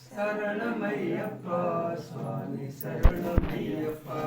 சரணமையப்பா சுவாமி சரணமையப்பா.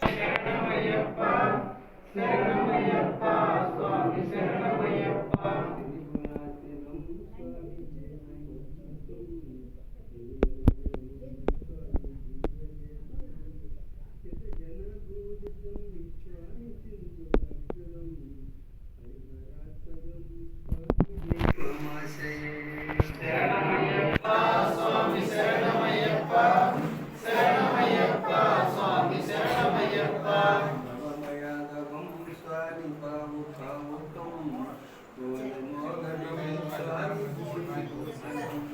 சரணமையப்பா சரணமையப்பா சுவாமி சரணமையப்பா. சரணமையப்பா சுவாமி சரணமையப்பா சரணமையப்பா சுவாமி சரணமையப்பா. நவமயாதவம் சுவாமி பாவு பாவுகம் மோகனம் சுவாமி பூஷணம்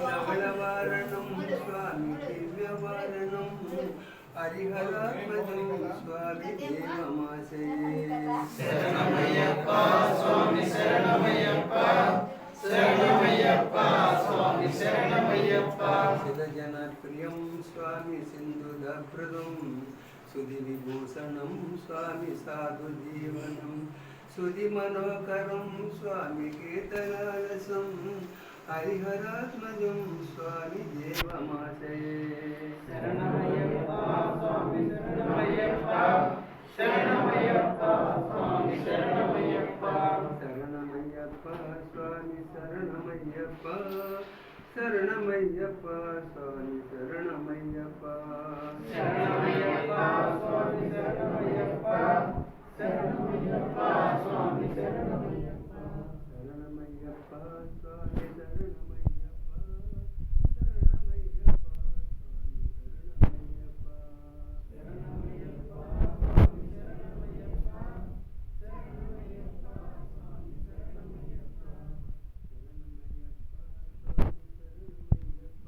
நவலவாரணம் சுவாமி திவ்யவாரணம் ஹரிஹராத்மஜம் சுவாமி தேவமாசயே. சரணமையப்பா சுவாமி சரணமையப்பா சரணமையப்பா சுவாமி சரணமையப்பா. சிதஜனப்ரியம் சுவாமி சிந்துதப்ரதம் சுதிவிபூஷணம் சுவாமி சாதுஜீவனம் சுதிமனோகரம் சுவாமி கீர்த்தனாரசம் ஹரிஹராத்மஜம் சுவாமி தேவமாசயே. சரணமையப்பா சுவாமி சரணமையப்பா சரணமையப்பா சுவாமி சரணமையப்பா. சரணமையப்பா சுவாமி சரணமையப்பா சரணமையப்பா சுவாமி சரணமையப்பா. சரணமையப்பா சுவாமி சரணமையப்பா சரணமையப்பா சுவாமி சரணமையப்பா. சரணமையப்பா சுவாமி சரணமையப்பா சரணமையப்பா சுவாமி சரணமையப்பா. சரணமையப்பா சுவாமி சரணமையப்பா சரணமையப்பா சுவாமி சரணமையப்பா.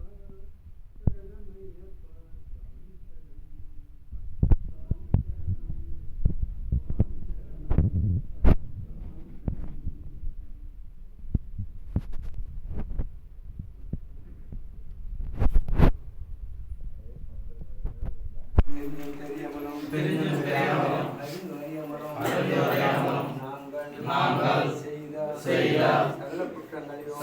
நாங்கள் செய்த சகல குற்றங்களையும்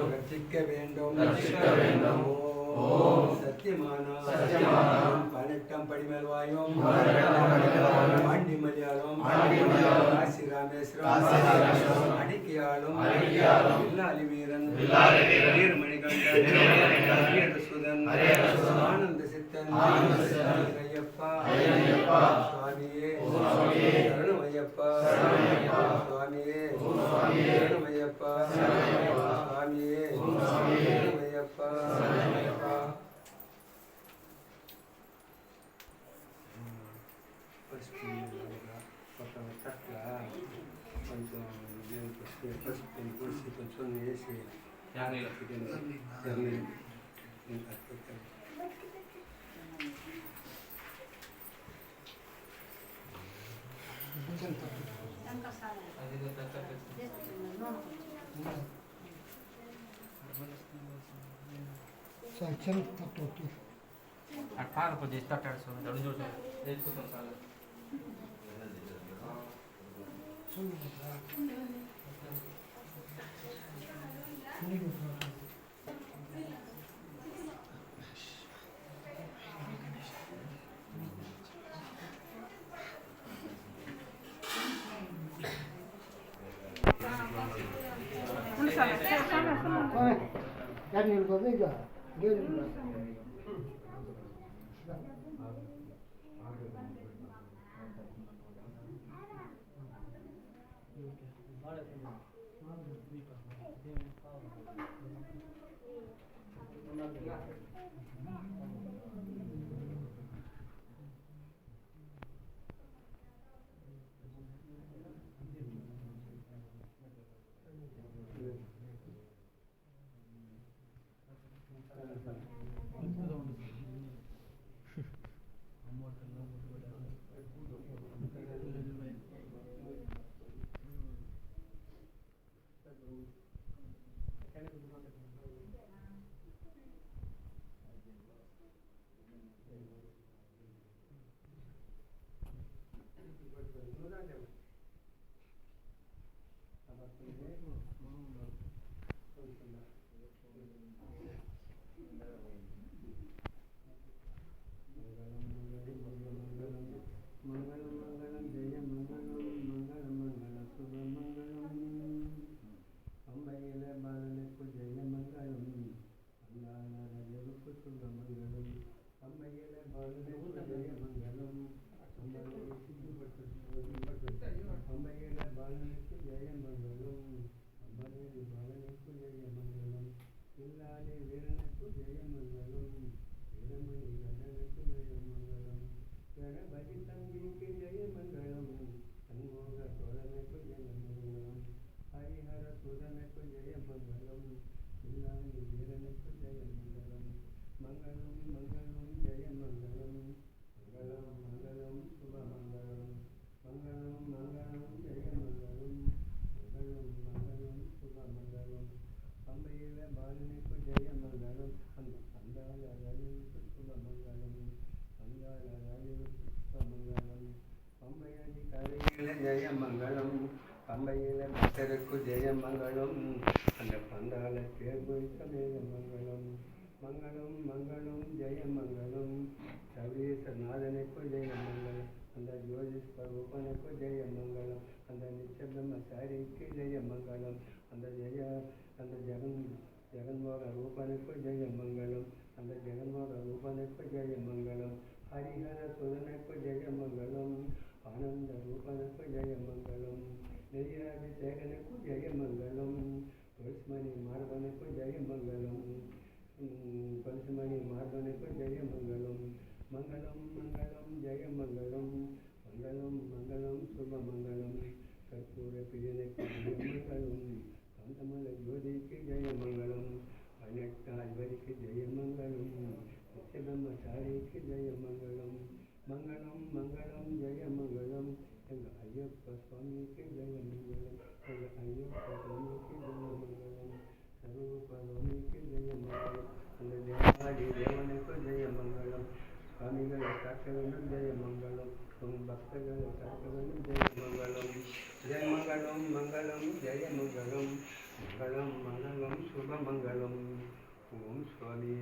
ரட்சிக்க வேண்டும். ஓம் சத்தியமானம் 18 படிமேல்வாயும் ஆண்டி மலையாளம் காசி ராமேஸ்வரம் அடிக்கையாளும் வில்லாலி வீரன் வீரமணிகண்டன் வீரசுதன் ஆனந்த சித்தன் ஐயப்பா சுவாமியே சரணமையப்பா சுவாமியே சரணமையப்பா சுவாமியே சரணமையப்பா. Fare un po' di staccare sono da un giorno del tutto sale. ஜெயமங்கலம் பம்பையில பக்தருக்கு ஜெயமங்கலம் அந்த பந்தால தேர்வுக்க மேகமங்கலம் மங்களம் மங்களம் ஜெயமங்கலம் சர்வேசநாதனுக்கு ஜெயமங்கலம் அந்த ஜோதி ஸ்வரூபனுக்கு ஜெயமங்கலம் அந்த நிச்சபிரம்மசாரிக்கு ஜெயமங்கலம் அந்த ஜெகன்மோக ரூபனுக்கு ஜெயமங்கலம் அந்த ஜெகன்மோக ரூபனுக்கு ஜெயமங்கலம் ஹரிஹர சுதனுக்கு ஜெயமங்கலம் ஆனந்த ரூபனுக்கு ஜெயமங்கலம் நெய்யாபிஷேகனுக்கு ஜெயமங்கலம் துளசிமணி மார்பனுக்கு ஜெயமங்கலம் துளசிமணி மார்பனுக்கு ஜெயமங்கலம் மங்களம் மங்களம் ஜெயமங்கலம் மங்களம் மங்களம் சுபமங்கலம் கற்பூர பிரியனுக்கு ஜெயமங்கலம் காந்தமல ஜோதிக்கு ஜெயமங்கலம் 18 அதிபதிக்கு ஜெயமங்கலம் நிச்சயபிரம்மசாரிக்கு ஜெயமங்கலம் மங்களம் மங்களம் ஜெயமங்கலம் எங்கள் ஐயப்ப சுவாமிக்கு ஜெயமங்கலம் எங்கள் ஐயப்ப சுவாமிக்கு ஜெயமங்கலம் சரூப சுவாமிக்கு ஜெயமங்கலம் அந்த தேவாதி தேவனுக்கு ஜெயமங்கலம் சுவாமிகளை காக்க வேண்டும் ஜெயமங்கலம் உன் பக்தர்களை காக்க வேண்டும் ஜெயமங்கலம் ஜெயமங்கலம் மங்களம் ஜெயமங்கலம் மங்களம் மங்களம் சுபமங்கலம் ஓம் சுவாமி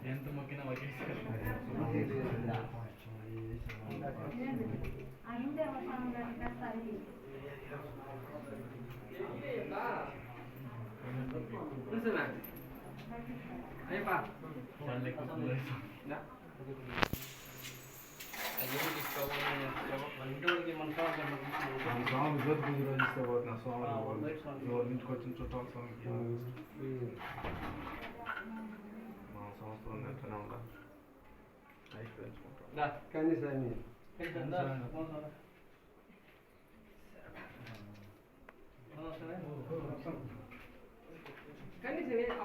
ఎంత మొక్కినా ఒకేసారి Ayo Pak. స్వామి జ్యోతి పూజ రోజు ఇష్టపోతున్నా స్వామి ఎవరి ఇంటికి వచ్చిన చుట్టాలు స్వామికి మా సంవత్సరం ఎట్లనే ఉంటా అయిపోయించుకుంటాం కానీ స్వామి దాన్ని ఏం చేయాలి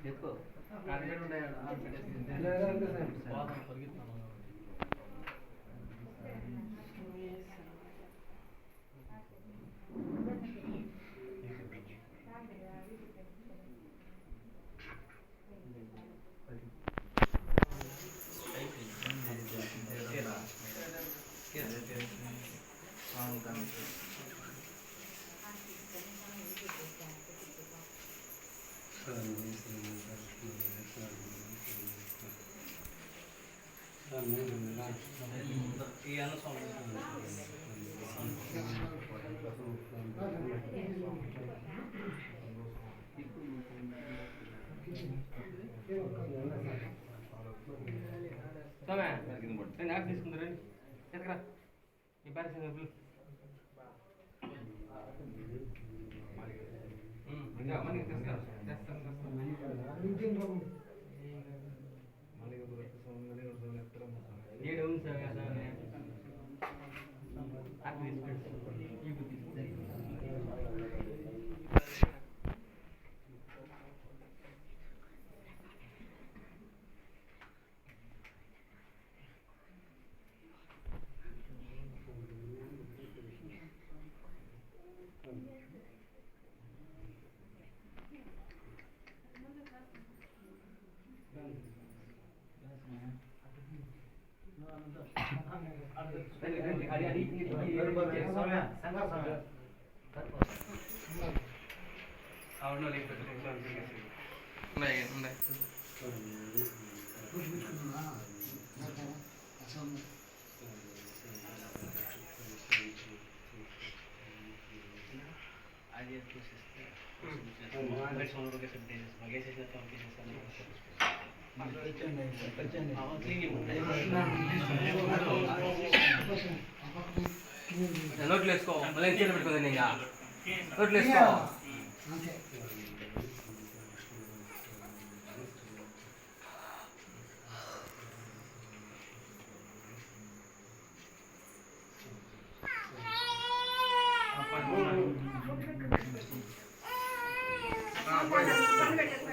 చెప్పు స్వామి రాస్తాను పోతుంది ఏం నాకు తీసుకుందరు ఎక్కడ ఈ బారి సంగతులు నోట్లు వేసుకో మళ్ళీ చేతులు పెట్టుకోదండి ఇంకా నోట్లు వేసుకో పెట్టండి